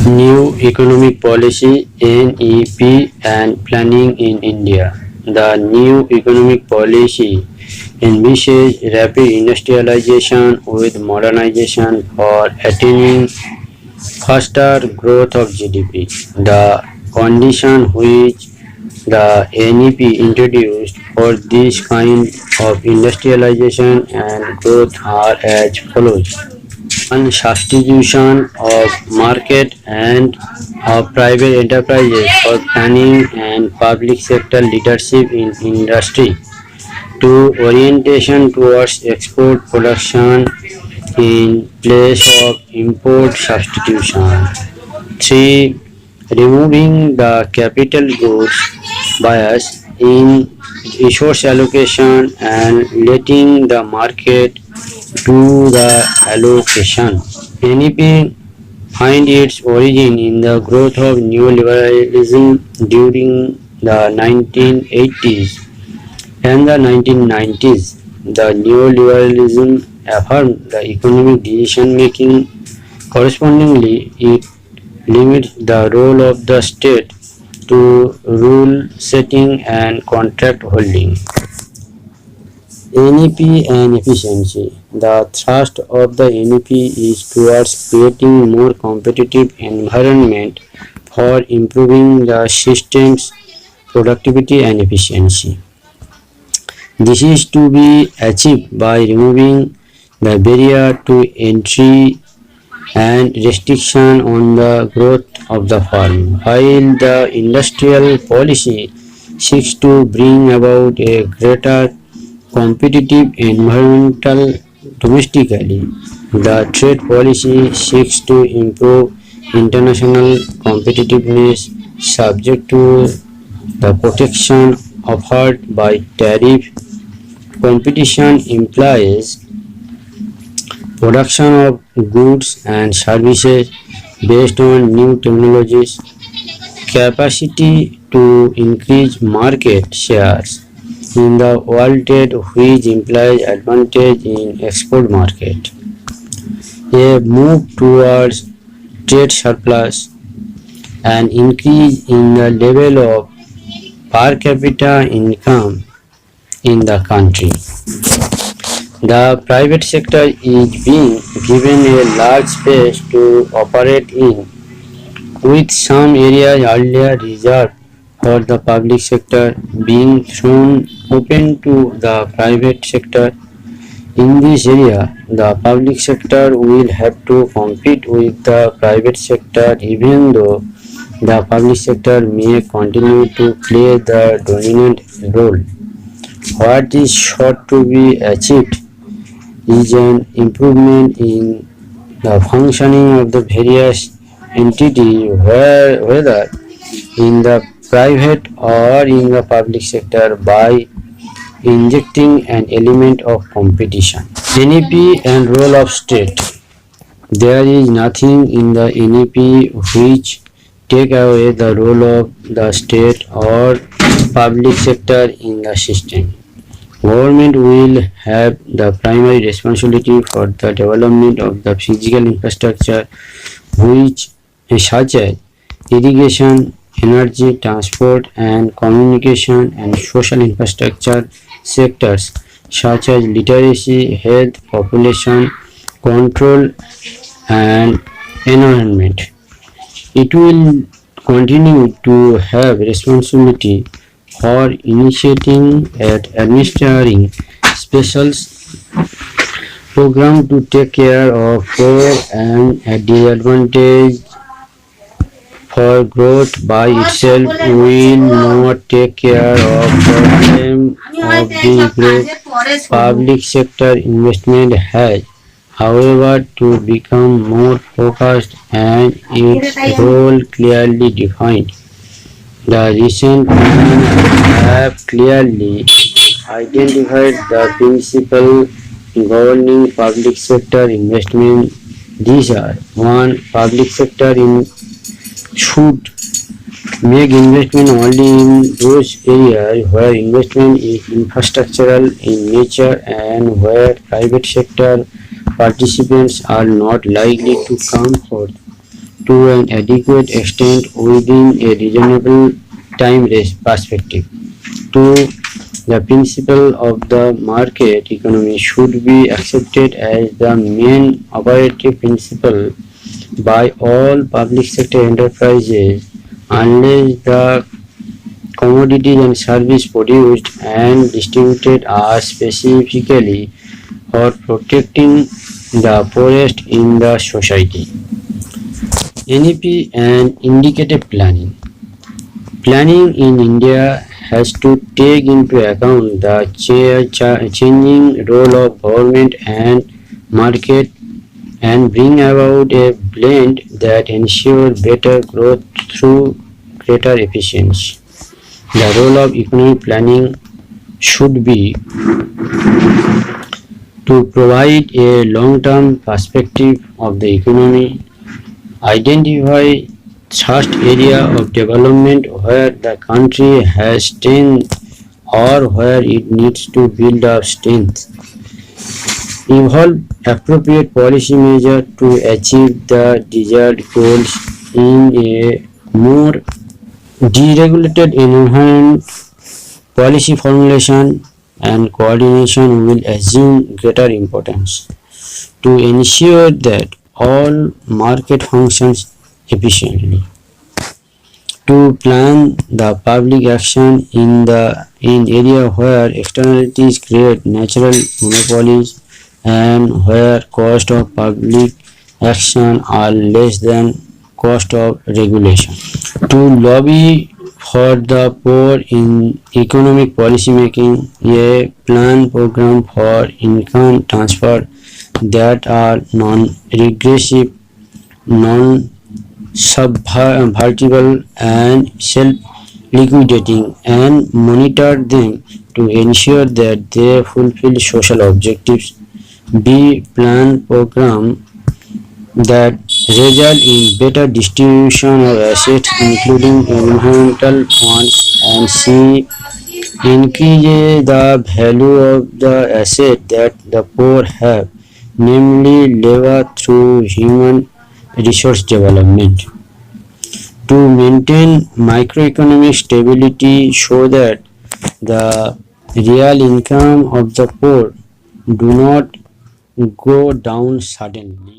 New Economic Policy (NEP) and Planning in India. The new economic policy envisages rapid industrialization with modernization for attaining faster growth of GDP. The condition which the NEP introduced for this kind of industrialization and growth are as follows: one, substitution of market and of private enterprises for planning and public sector leadership in industry. Two, orientation towards export production in place of import substitution. Three, removing the capital goods bias in resource allocation and letting the market do the allocation. NEP find its origin in the growth of neoliberalism during the 1980s and the 1990s. The neoliberalism affirmed the economic decision making. Correspondingly, it limits the role of the state to rule setting and contract holding. NEP and efficiency. The thrust of the NEP is towards creating more competitive environment for improving the system's productivity and efficiency. This is to be achieved by removing the barrier to entry and restriction on the growth of the firm, while the industrial policy seeks to bring about a greater competitive environmental domestically. The trade policy seeks to improve international competitiveness subject to the protection offered by tariff. Competition implies production of goods and services based on new technologies, capacity to increase market shares in the world trade, which implies advantage in export market. A move towards trade surplus, an increase in the level of per capita income in the country. The private sector is being given a large space to operate in, with some areas earlier reserved for the public sector being thrown open to the private sector. In this area, the public sector will have to compete with the private sector, even though the public sector may continue to play the dominant role. What is sought to be achieved is an improvement in the functioning of the various entities, whether in the private or in the public sector, by injecting an element of competition. NEP and role of state. There is nothing in the NEP which take away the role of the state or public sector in the system. Government will have the primary responsibility for the development of the physical infrastructure, which such as irrigation, energy, transport and communication, and social infrastructure sectors such as literacy, health, population control and environment. It will continue to have responsibility for initiating and administering special programs to take care of poor and disadvantaged. For growth by itself will not take care of problem of this growth. Public sector investment has, however, to become more focused and its role clearly defined. The recent plans have clearly identified the principles governing public sector investment. These are: 1. Public sector should make investment only in those areas where investment is infrastructural in nature and where private sector participants are not likely to come forth. to an adequate extent within a reasonable time perspective. 2. The principle of the market economy should be accepted as the main operative principle by all public sector enterprises unless the commodities and services produced and distributed are specifically for protecting the poorest in the society. NEP and indicative planning. Planning in India has to take into account the changing role of government and market and bring about a blend that ensures better growth through greater efficiency. The role of economic planning should be to provide a long-term perspective of the economy, identify thrust area of development where the country has strength or where it needs to build up strength, evolve appropriate policy measures to achieve the desired goals in a more deregulated environment. Policy formulation and coordination will assume greater importance to ensure that all market functions efficiently. To plan the public action in area where externalities create natural monopolies and where cost of public action are less than cost of regulation. To lobby for the poor in economic policy making, a plan program for income transfer that are non-regressive, non-subvertible and self-liquidating and monitor them to ensure that they fulfill social objectives. B. Plan program that result in better distribution of assets including environmental funds, and C. Increase the value of the asset that the poor have, namely labor through human resource development. To maintain microeconomic stability so that the real income of the poor do not go down suddenly.